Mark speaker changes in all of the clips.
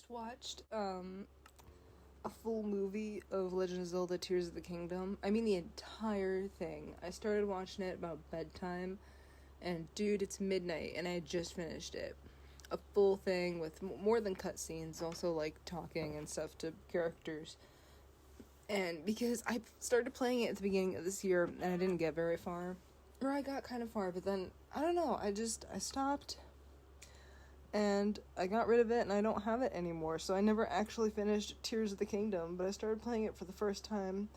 Speaker 1: just watched a full movie of Legend of Zelda Tears of the Kingdom. I mean the entire thing. I started watching it about bedtime, and dude, it's midnight and I had just finished it. A full thing with more than cutscenes, also like talking and stuff to characters. And because I started playing it at the beginning of this year and I didn't get very far. Or I got kind of far, but then, I don't know, I stopped and I got rid of it and I don't have it anymore. So I never actually finished Tears of the Kingdom, but I started playing it for the first time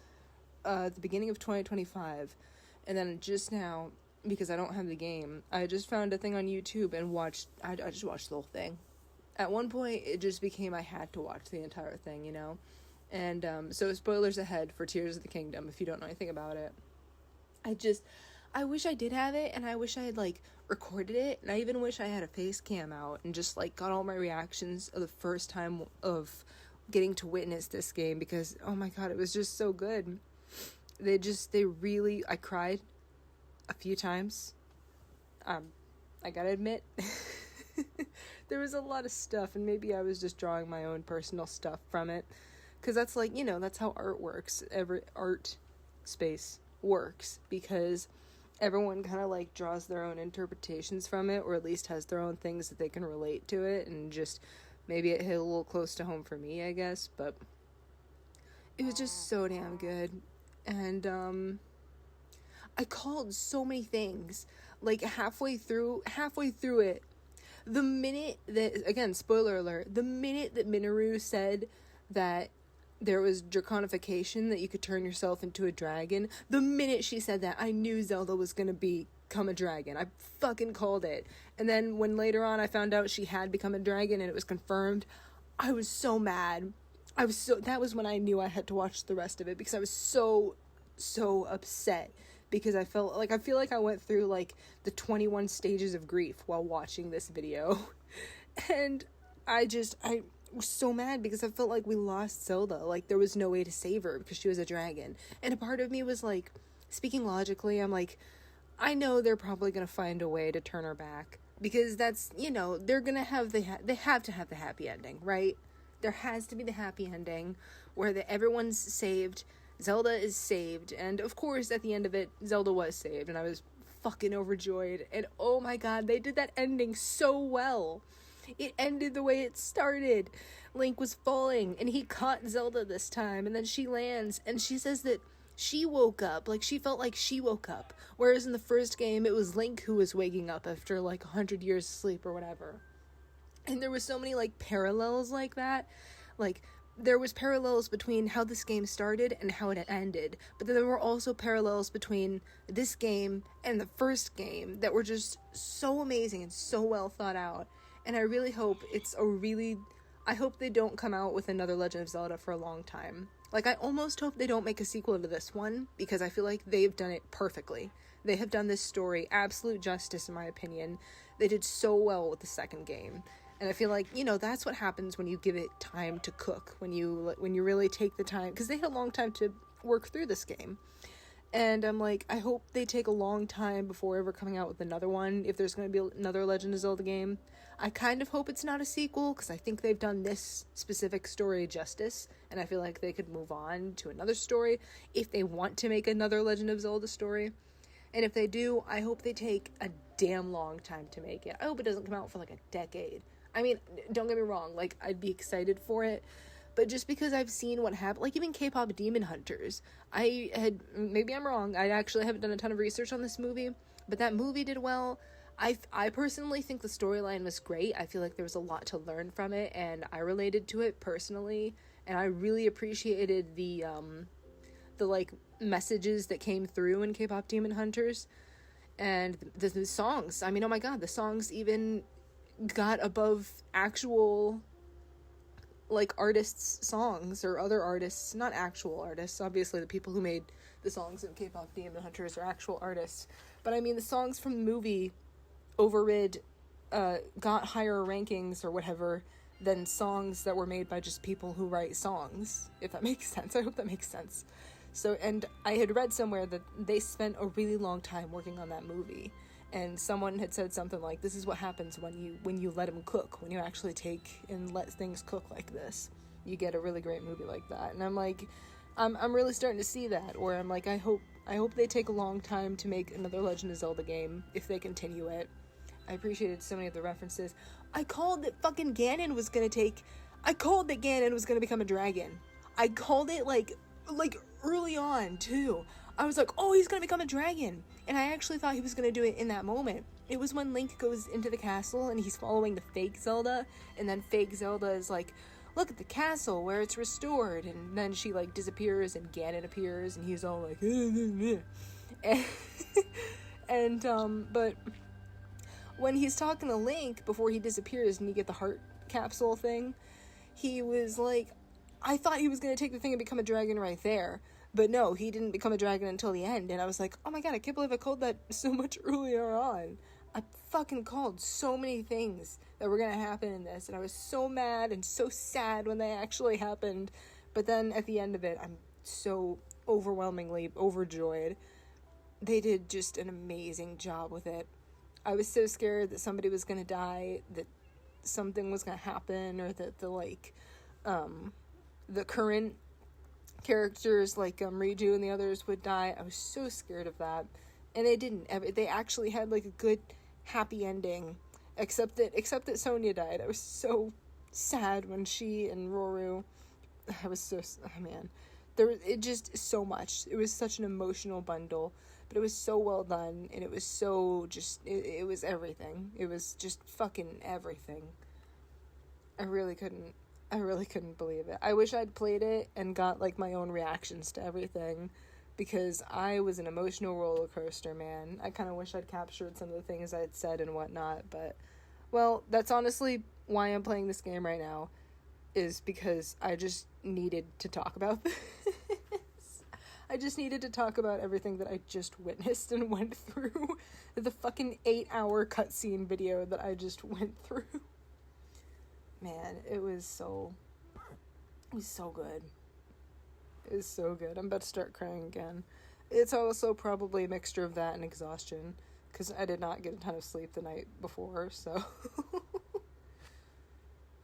Speaker 1: at the beginning of 2025. And then just now, because I don't have the game, I just found a thing on YouTube and I just watched the whole thing. At one point, it just became I had to watch the entire thing, you know? And so spoilers ahead for Tears of the Kingdom if you don't know anything about it. I wish I did have it, and I wish I had, like, recorded it, and I even wish I had a face cam out and just, like, got all my reactions of the first time of getting to witness this game, because, oh my god, it was just so good. I cried a few times. I gotta admit, there was a lot of stuff, and maybe I was just drawing my own personal stuff from it, because that's, like, you know, that's how art works. Every art space works, because everyone kind of like draws their own interpretations from it, or at least has their own things that they can relate to it, and just maybe it hit a little close to home for me, I guess. But it was just so damn good. And I called so many things like halfway through it, the minute that, again, spoiler alert, the minute that Minoru said that there was draconification, that you could turn yourself into a dragon, the minute she said that, I knew Zelda was gonna become a dragon. I fucking called it. And then when later on I found out she had become a dragon and it was confirmed, I was so mad. That was when I knew I had to watch the rest of it, because I was so upset, because I feel like I went through like the 21 stages of grief while watching this video. And I was so mad because I felt like we lost Zelda. Like, there was no way to save her because she was a dragon. And a part of me was like, speaking logically, I'm like, I know they're probably going to find a way to turn her back, because that's, you know, they're going to have they have to have the happy ending, right? There has to be the happy ending where everyone's saved, Zelda is saved, and of course at the end of it Zelda was saved, and I was fucking overjoyed. And oh my god, they did that ending so well. It ended the way it started. Link was falling, and he caught Zelda this time, and then she lands, and she says that she woke up, like, she felt like she woke up, whereas in the first game, it was Link who was waking up after, like, 100 years of sleep or whatever. And there was so many, like, parallels like that. Like, there was parallels between how this game started and how it ended, but then there were also parallels between this game and the first game that were just so amazing and so well thought out. And I really hope I hope they don't come out with another Legend of Zelda for a long time. Like, I almost hope they don't make a sequel to this one, because I feel like they've done it perfectly. They have done this story absolute justice, in my opinion. They did so well with the second game. And I feel like, you know, that's what happens when you give it time to cook, when you really take the time, because they had a long time to work through this game. And I'm like, I hope they take a long time before ever coming out with another one, if there's going to be another Legend of Zelda game. I kind of hope it's not a sequel, because I think they've done this specific story justice, and I feel like they could move on to another story if they want to make another Legend of Zelda story. And if they do, I hope they take a damn long time to make it. I hope it doesn't come out for like a decade. I mean, don't get me wrong, like, I'd be excited for it, but just because I've seen what happened, like, even K-pop Demon Hunters, maybe I'm wrong, I actually haven't done a ton of research on this movie, but that movie did well. I personally think the storyline was great. I feel like there was a lot to learn from it, and I related to it personally, and I really appreciated the like, messages that came through in K-pop Demon Hunters, and the songs. I mean, oh my god, the songs even got above actual, like, artists' songs, or other artists, not actual artists. Obviously the people who made the songs in K-pop Demon Hunters are actual artists, but I mean, the songs from the movie got higher rankings or whatever than songs that were made by just people who write songs, if that makes sense. I hope that makes sense. So, and I had read somewhere that they spent a really long time working on that movie, and someone had said something like, this is what happens when you let them cook, when you actually take and let things cook like this. You get a really great movie like that. And I'm like, I'm really starting to see that, where I'm like, I hope they take a long time to make another Legend of Zelda game, if they continue it. I appreciated so many of the references. I called that fucking Ganon was gonna become a dragon. I called it, like early on, too. I was like, oh, he's gonna become a dragon. And I actually thought he was gonna do it in that moment. It was when Link goes into the castle, and he's following the fake Zelda, and then fake Zelda is like, look at the castle where it's restored, and then she, like, disappears, and Ganon appears, and he's all like, but when he's talking to Link before he disappears and you get the heart capsule thing, he was like, I thought he was going to take the thing and become a dragon right there, but no, he didn't become a dragon until the end, and I was like, oh my god, I can't believe I called that so much earlier on. I fucking called so many things that were going to happen in this, and I was so mad and so sad when they actually happened, but then at the end of it, I'm so overwhelmingly overjoyed. They did just an amazing job with it. I was so scared that somebody was going to die, that something was going to happen, or that the current characters, like Riju and the others, would die. I was so scared of that, and they didn't. They actually had, like, a good, happy ending, except that Sonya died. I was so sad when she and Roru, I was so, oh man, it just, so much. It was such an emotional bundle, but it was so well done, and it was so just, it was everything. It was just fucking everything. I really couldn't believe it. I wish I'd played it and got, like, my own reactions to everything, because I was an emotional roller coaster, man. I kind of wish I'd captured some of the things I'd said and whatnot, but, well, that's honestly why I'm playing this game right now, is because I just needed to talk about this. I just needed to talk about everything that I just witnessed and went through. The fucking 8-hour cutscene video that I just went through. Man, it was so good. It was so good. I'm about to start crying again. It's also probably a mixture of that and exhaustion, because I did not get a ton of sleep the night before, so...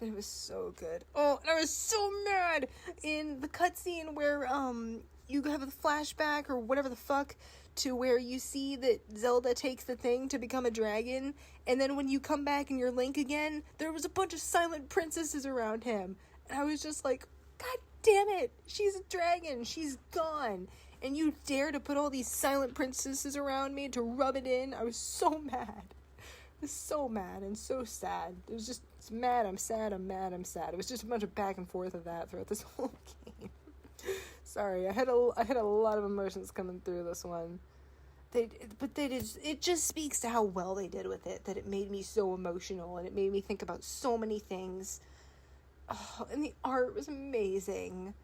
Speaker 1: It was so good. Oh, and I was so mad in the cutscene where, you have a flashback, or whatever the fuck, to where you see that Zelda takes the thing to become a dragon, and then when you come back and you're Link again, there was a bunch of silent princesses around him, and I was just like, god damn it, she's a dragon, she's gone, and you dare to put all these silent princesses around me to rub it in. I was so mad. I was so mad and so sad. It was just, it's mad, I'm sad, I'm mad, I'm sad. It was just a bunch of back and forth of that throughout this whole game. Sorry, I had a lot of emotions coming through this one. It just speaks to how well they did with it, that it made me so emotional, and it made me think about so many things. Oh, and the art was amazing.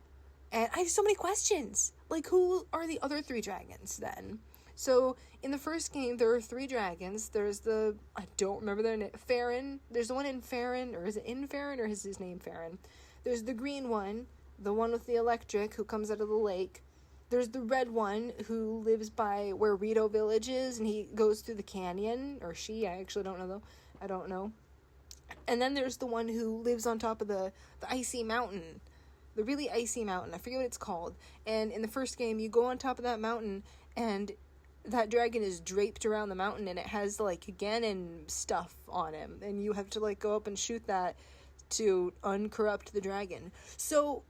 Speaker 1: And I have so many questions. Like, who are the other 3 dragons, then? So, in the first game, there are 3 dragons. There's I don't remember their name, Farron. There's the one in Farron, or is it in Farron, or is his name Farron? There's the green one, the one with the electric, who comes out of the lake. There's the red one, who lives by where Rito Village is, and he goes through the canyon, or she, I actually don't know, though. I don't know. And then there's the one who lives on top of the icy mountain. The really icy mountain. I forget what it's called. And in the first game, you go on top of that mountain, and that dragon is draped around the mountain, and it has, like, Ganon stuff on him. And you have to, like, go up and shoot that to uncorrupt the dragon. So,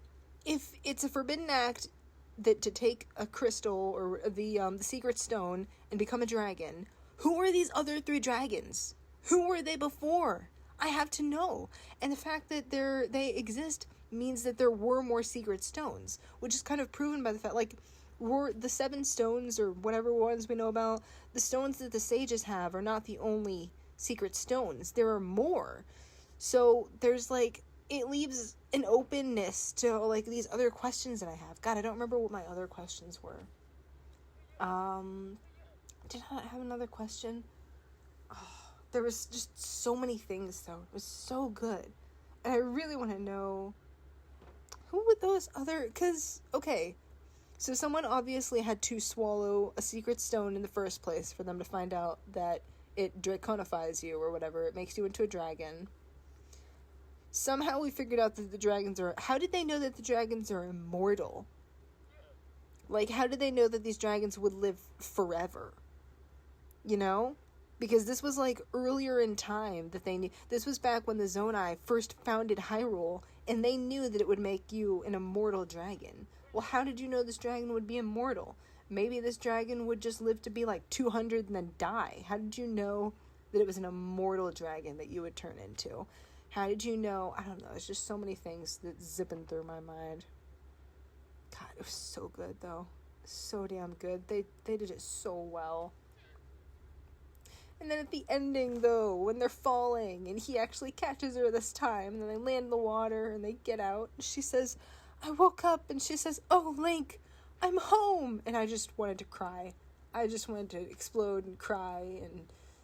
Speaker 1: if it's a forbidden act that to take a crystal, or the secret stone, and become a dragon, who are these other 3 dragons? Who were they before? I have to know. And the fact that they exist means that there were more secret stones, which is kind of proven by the fact, like, were the 7 stones, or whatever ones we know about, the stones that the sages have are not the only secret stones. There are more. So there's, like, it leaves an openness to, like, these other questions that I have. God, I don't remember what my other questions were. Did I have another question? Oh, there was just so many things, though. It was so good. And I really want to know, who would those other, because, okay, so someone obviously had to swallow a secret stone in the first place for them to find out that it draconifies you or whatever. It makes you into a dragon. Somehow we figured out that the dragons are... How did they know that the dragons are immortal? Like, how did they know that these dragons would live forever? You know? Because this was, like, earlier in time that they knew... This was back when the Zonai first founded Hyrule, and they knew that it would make you an immortal dragon. Well, how did you know this dragon would be immortal? Maybe this dragon would just live to be, like, 200 and then die. How did you know that it was an immortal dragon that you would turn into? How did you know? I don't know. There's just so many things that zipping through my mind. God, it was so good, though. So damn good. They did it so well. And then at the ending, though, when they're falling, and he actually catches her this time, and then they land in the water, and they get out, and she says, I woke up, and she says, oh, Link, I'm home! And I just wanted to cry. I just wanted to explode and cry and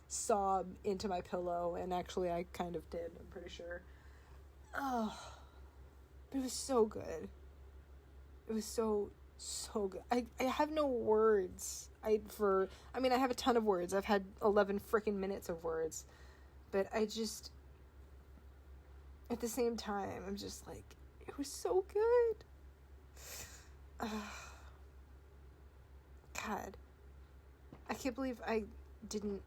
Speaker 1: sob into my pillow, and actually I kind of did, I'm pretty sure. Oh, but it was so good. It was so good. I have no words. I have a ton of words. I've had 11 freaking minutes of words. But I just, at the same time, I'm just like, it was so good. God. I can't believe I didn't.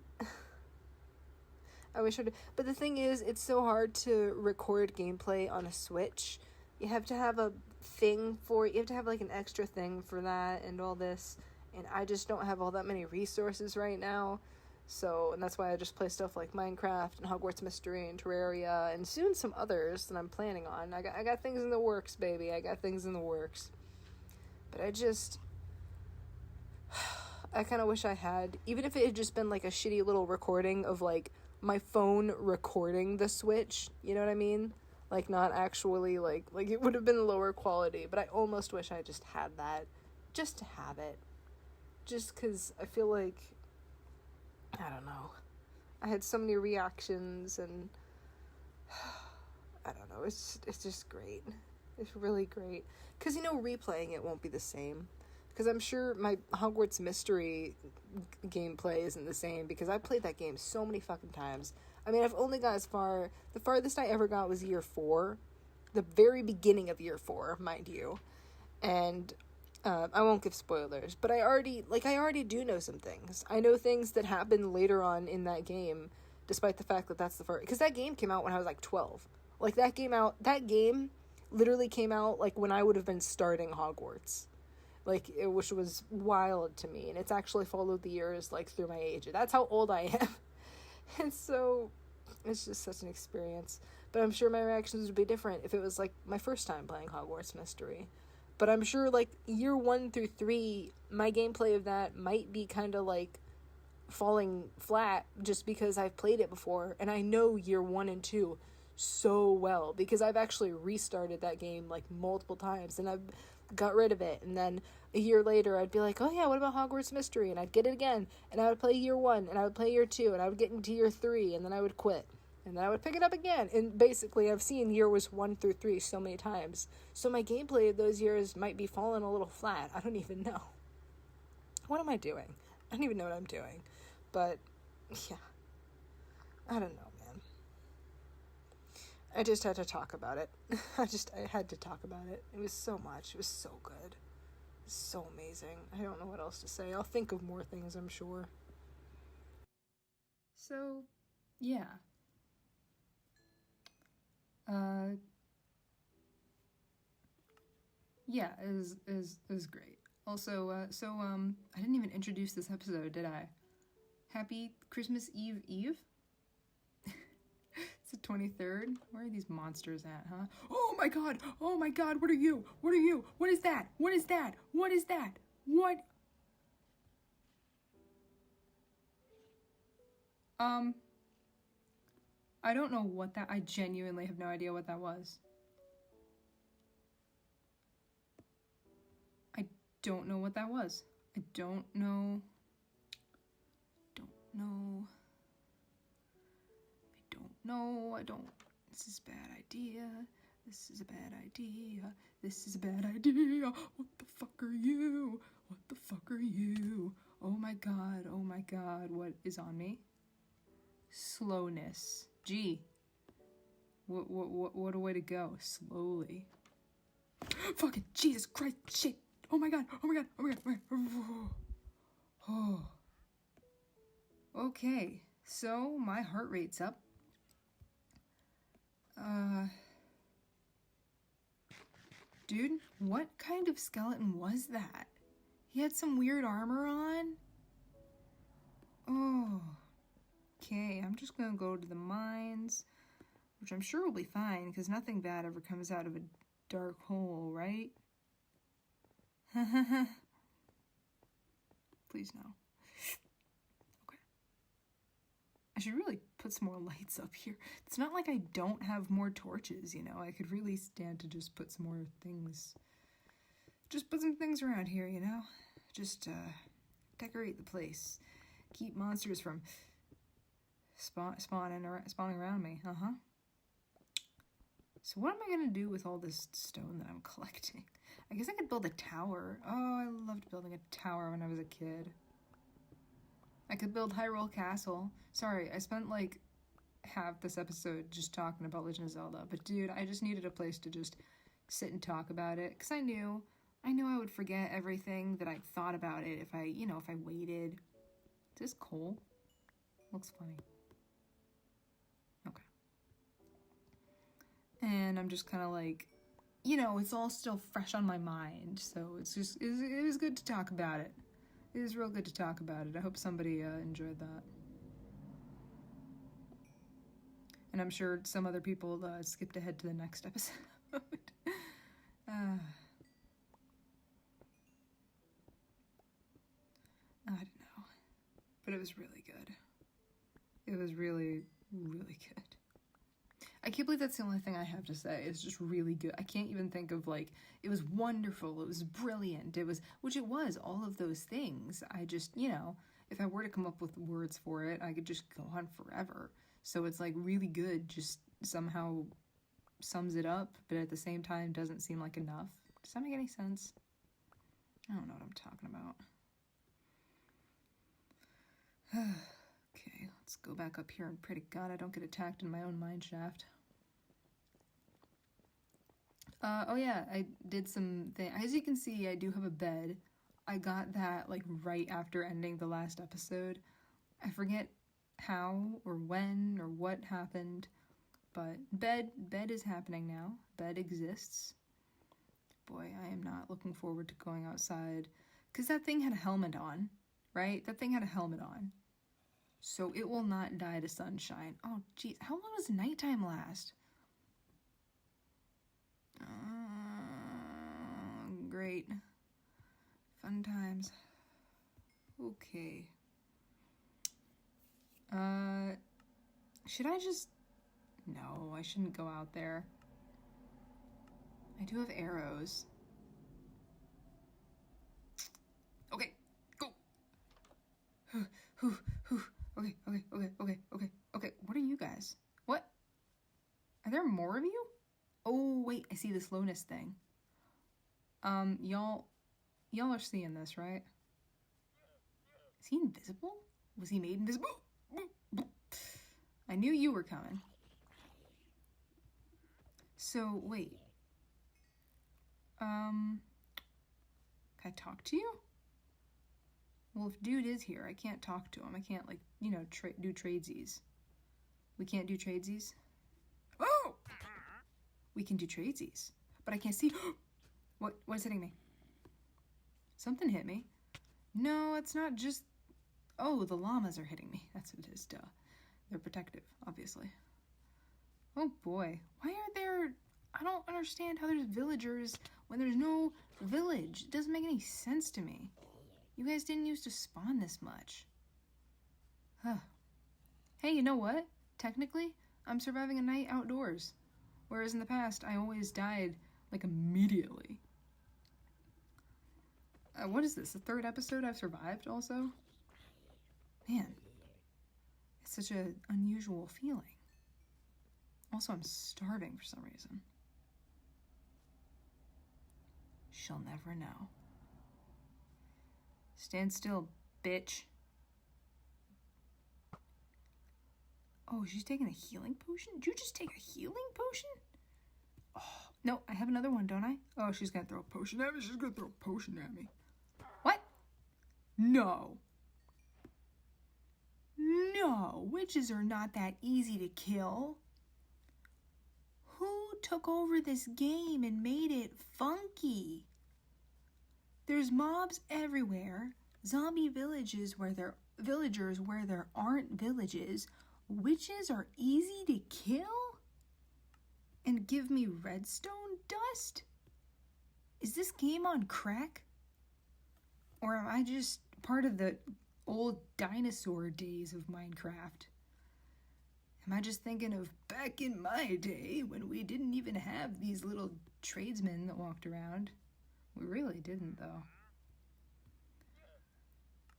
Speaker 1: I wish I did. But the thing is, it's so hard to record gameplay on a Switch. You have to have a thing for it. You have to have like an extra thing for that and all this. And I just don't have all that many resources right now. And that's why I just play stuff like Minecraft and Hogwarts Mystery and Terraria and soon some others that I'm planning on. I got things in the works, baby. I got things in the works. But I kind of wish I had, even if it had just been like a shitty little recording of like my phone recording the Switch, you know what I mean? Like not actually like it would have been lower quality, but I almost wish I just had that, just to have it. Just because I feel like, I don't know, I had so many reactions and I don't know, it's just great. It's really great. Because, replaying it won't be the same. Because I'm sure my Hogwarts Mystery gameplay isn't the same, because I played that game so many fucking times. I mean, I've only got as far, the farthest I ever got was year 4. The very beginning of year 4, mind you. And I won't give spoilers, but I already do know some things. I know things that happen later on in that game, despite the fact that that's the first, because that game came out when I was like 12. Like that game literally came out like when I would have been starting Hogwarts. Like, which was wild to me, and it's actually followed the years, like, through my age. That's how old I am. And so, it's just such an experience. But I'm sure my reactions would be different if it was, like, my first time playing Hogwarts Mystery. But I'm sure, like, year 1 through 3, my gameplay of that might be kind of, like, falling flat just because I've played it before, and I know year 1 and 2 so well, because I've actually restarted that game, like, multiple times, and I've got rid of it, and then a year later I'd be like, oh yeah, what about Hogwarts Mystery? And I'd get it again, and I would play year 1, and I would play year 2, and I would get into year 3, and then I would quit, and then I would pick it up again, and basically I've seen years 1 through 3 so many times, so my gameplay of those years might be falling a little flat. I don't even know. What am I doing? I don't even know what I'm doing, but yeah, I don't know, man. I just had to talk about it. I had to talk about it. It was so much. It was so good. It was so amazing. I don't know what else to say. I'll think of more things, I'm sure.
Speaker 2: So, yeah. Yeah, it was great. Also, I didn't even introduce this episode, did I? Happy Christmas Eve? It's the 23rd. Where are these monsters at, huh? Oh my god, what are you? What is that? What? I don't know what that, I genuinely have no idea what that was. I don't know what that was. I don't know. This is a bad idea. What the fuck are you? Oh my god, what is on me? slowness. Gee. What a way to go. Slowly. Fucking Jesus Christ. Shit. Oh my god. Oh my god. Oh my god. Oh my god. Oh. Okay. So my heart rate's up. Dude, what kind of skeleton was that? He had some weird armor on? Oh. Okay, I'm just gonna go to the mines, which I'm sure will be fine, because nothing bad ever comes out of a dark hole, right? Please no. Okay. I should really put some more lights up here. It's not like I don't have more torches, you know? I could really stand to just put some more things. Just put some things around here, you know? Just, decorate the place. Keep monsters from spawning around me. So what am I gonna do with all this stone that I'm collecting? I guess I could build a tower. Oh, I loved building a tower when I was a kid. I could build Hyrule Castle. Sorry, I spent like half this episode just talking about Legend of Zelda, but dude, I just needed a place to just sit and talk about it, because I knew I would forget everything that I thought about it if I waited. Is this coal? Looks funny. Okay. And I'm just kind of like, it's all still fresh on my mind, so it was good to talk about it. It was real good to talk about it. I hope somebody enjoyed that. And I'm sure some other people skipped ahead to the next episode. I don't know. But it was really good. It was really, really good. I can't believe that's the only thing I have to say. It's just really good. I can't even think of, like, it was wonderful, it was brilliant, which it was, all of those things. I just, if I were to come up with words for it, I could just go on forever. So it's, like, really good, just somehow sums it up, but at the same time doesn't seem like enough. Does that make any sense? I don't know what I'm talking about. Okay, let's go back up here and pray to God I don't get attacked in my own mine shaft. Oh yeah, I did something. As you can see, I do have a bed. I got that like right after ending the last episode. I forget how or when or what happened, but bed is happening now. Bed exists. Boy, I am not looking forward to going outside, because that thing had a helmet on, right? That thing had a helmet on. So it will not die to sunshine. Oh, geez. How long does nighttime last? Great. Fun times. Okay. Should I just... No, I shouldn't go out there. I do have arrows. Okay, go! Okay. What are you guys? What? Are there more of you? Oh, wait, I see the slowness thing. Y'all are seeing this, right? Is he invisible? Was he made invisible? I knew you were coming. So, wait. Can I talk to you? Well, if dude is here, I can't talk to him. I can't, like, do tradesies. We can't do tradesies? Oh! We can do tradesies. But I can't see. What's hitting me? Something hit me. No, it's not just... Oh, the llamas are hitting me. That's what it is, duh. They're protective, obviously. Oh boy. Why are there... I don't understand how there's villagers when there's no village. It doesn't make any sense to me. You guys didn't used to spawn this much. Huh. Hey, you know what? Technically, I'm surviving a night outdoors. Whereas in the past, I always died, like, immediately. What is this? The third episode I've survived, also? Man. It's such an unusual feeling. Also, I'm starving for some reason. She'll never know. Stand still, bitch. Oh, she's taking a healing potion? Did you just take a healing potion? Oh, no, I have another one, don't I? Oh, she's gonna throw a potion at me. She's gonna throw a potion at me. What? No. No, witches are not that easy to kill. Who took over this game and made it funky? There's mobs everywhere. Zombie villagers where there aren't villages. Witches are easy to kill? And give me redstone dust? Is this game on crack? Or am I just part of the old dinosaur days of Minecraft? Am I just thinking of back in my day when we didn't even have these little tradesmen that walked around? We really didn't, though.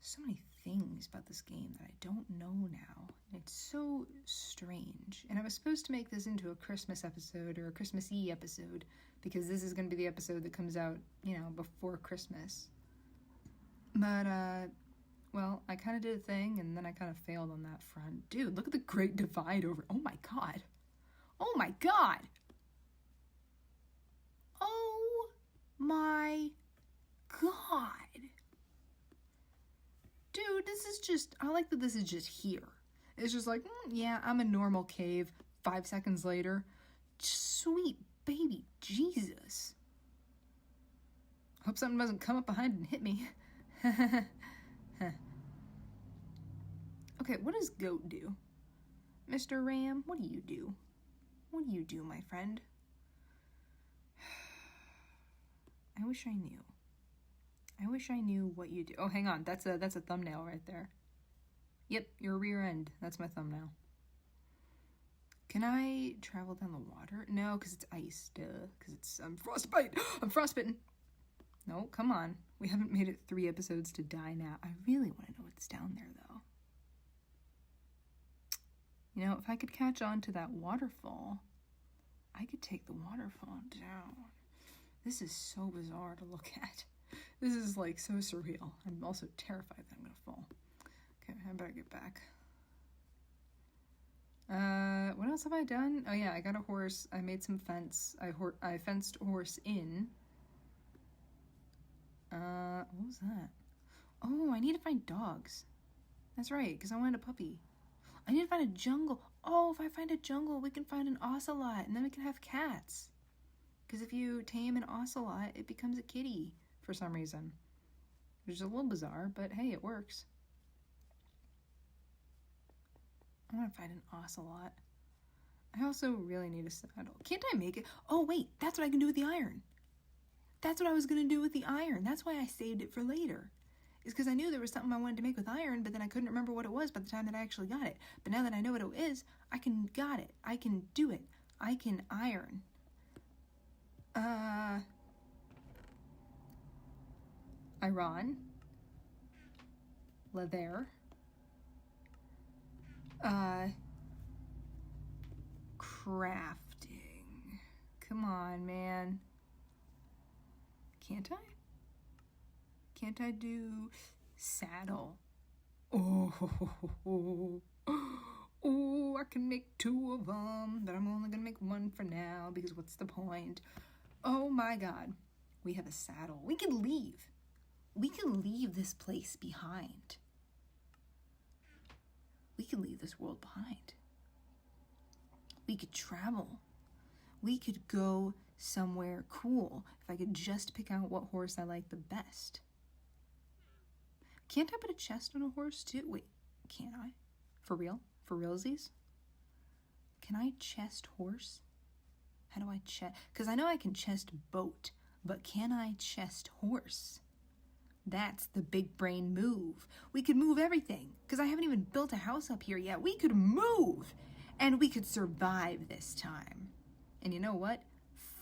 Speaker 2: So many things about this game that I don't know now. It's so strange. And I was supposed to make this into a Christmas episode or a Christmas-y episode because this is going to be the episode that comes out, you know, before Christmas. But, well, I kind of did a thing and then I kind of failed on that front. Dude, look at the Great Divide over. Oh my God. Oh my God. Oh my God. Dude, this is just, I like that this is just here. It's just like, yeah, I'm a normal cave. 5 seconds later, sweet baby Jesus. Hope something doesn't come up behind and hit me. Okay, what does goat do? Mr. Ram, what do you do? What do you do, my friend? I wish I knew. I wish I knew what you do. Oh, hang on. That's a thumbnail right there. Yep, your rear end. That's my thumbnail. Can I travel down the water? No, because it's ice. Duh. Because I'm frostbite. I'm frostbitten. No, come on. We haven't made it 3 episodes to die now. I really want to know what's down there, though. You know, if I could catch on to that waterfall, I could take the waterfall down. This is so bizarre to look at. This is, like, so surreal. I'm also terrified that I'm gonna fall. Okay, I better get back. What else have I done? Oh, yeah, I got a horse. I made some fence. I fenced a horse in. What was that? Oh, I need to find dogs. That's right, because I wanted a puppy. I need to find a jungle. Oh, if I find a jungle, we can find an ocelot, and then we can have cats. Because if you tame an ocelot, it becomes a kitty for some reason. Which is a little bizarre, but hey, it works. I want to find an ocelot. I also really need a saddle. Can't I make it? Oh, wait, that's what I can do with the iron. That's what I was going to do with the iron. That's why I saved it for later. Is because I knew there was something I wanted to make with iron, but then I couldn't remember what it was by the time that I actually got it. But now that I know what it is, I can got it. I can do it. I can iron. Iron. Leather. Crafting. Come on, man. Can't I? Can't I do saddle? Oh, I can make 2 of them, but I'm only gonna make 1 for now because what's the point? Oh my God, we have a saddle. We can leave. We can leave this place behind. We can leave this world behind. We could travel. We could go somewhere cool if I could just pick out what horse I like the best. Can't I put a chest on a horse too? Wait, can I? For real? For realsies? Can I chest horse? How do I chest? Because I know I can chest boat, but can I chest horse? That's the big brain move. We could move everything, because I haven't even built a house up here yet. We could move, and we could survive this time. And you know what?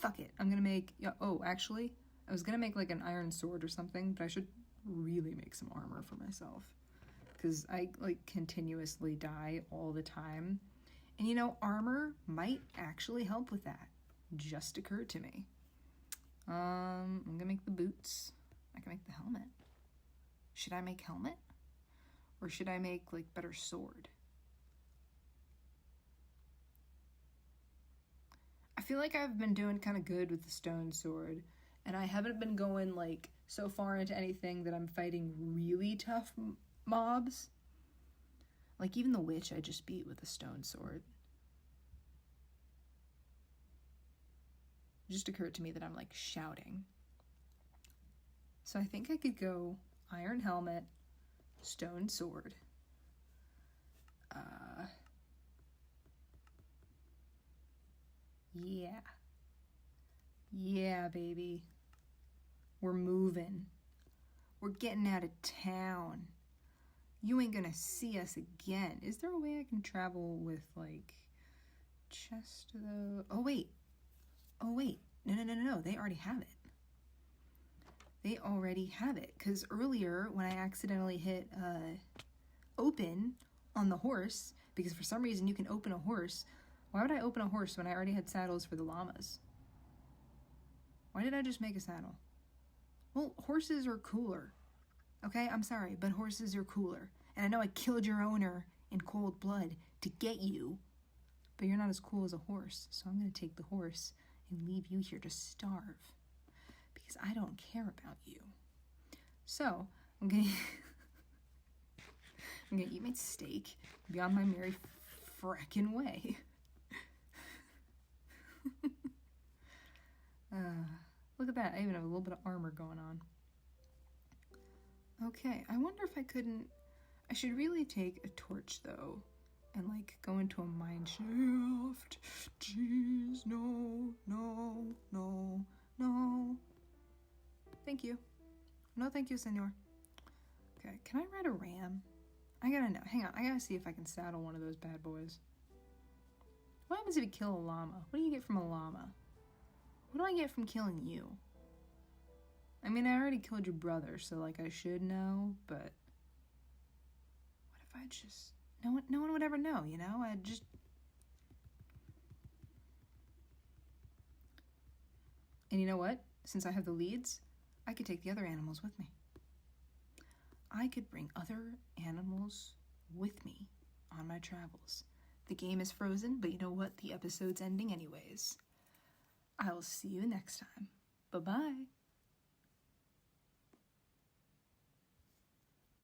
Speaker 2: Fuck it. I'm going to make... Oh, actually, I was going to make like an iron sword or something, but I should really make some armor for myself. Because I like continuously die all the time. And you know, armor might actually help with that. Just occurred to me. I'm going to make the boots. I can make the helmet. Should I make helmet? Or should I make like better sword? I feel like I've been doing kind of good with the stone sword, and I haven't been going, like, so far into anything that I'm fighting really tough mobs. Like, even the witch I just beat with a stone sword. It just occurred to me that I'm, like, shouting. So I think I could go iron helmet, stone sword. Yeah. Yeah, baby. We're moving. We're getting out of town. You ain't gonna see us again. Is there a way I can travel with, like, chest though? Oh, wait. No. They already have it. They already have it. Because earlier, when I accidentally hit open on the horse, because for some reason you can open a horse. Why would I open a horse when I already had saddles for the llamas? Why did I just make a saddle? Well, horses are cooler. Okay, I'm sorry, but horses are cooler. And I know I killed your owner in cold blood to get you, but you're not as cool as a horse, so I'm going to take the horse and leave you here to starve, because I don't care about you. So, I'm going to eat my steak, be on my merry frickin' way. Look at that, I even have a little bit of armor going on. Okay, I wonder if I couldn't... I should really take a torch, though, and, like, go into a mine shaft. Jeez, no. Thank you. No, thank you, senor. Okay, can I ride a ram? I gotta know. Hang on, I gotta see if I can saddle one of those bad boys. What happens if you kill a llama? What do you get from a llama? What do I get from killing you? I mean, I already killed your brother, so, like, I should know, but... What if I just... No one would ever know, you know? I'd just... And you know what? Since I have the leads, I could take the other animals with me. I could bring other animals with me on my travels. The game is frozen, but you know what? The episode's ending anyways. I will see you next time. Bye-bye.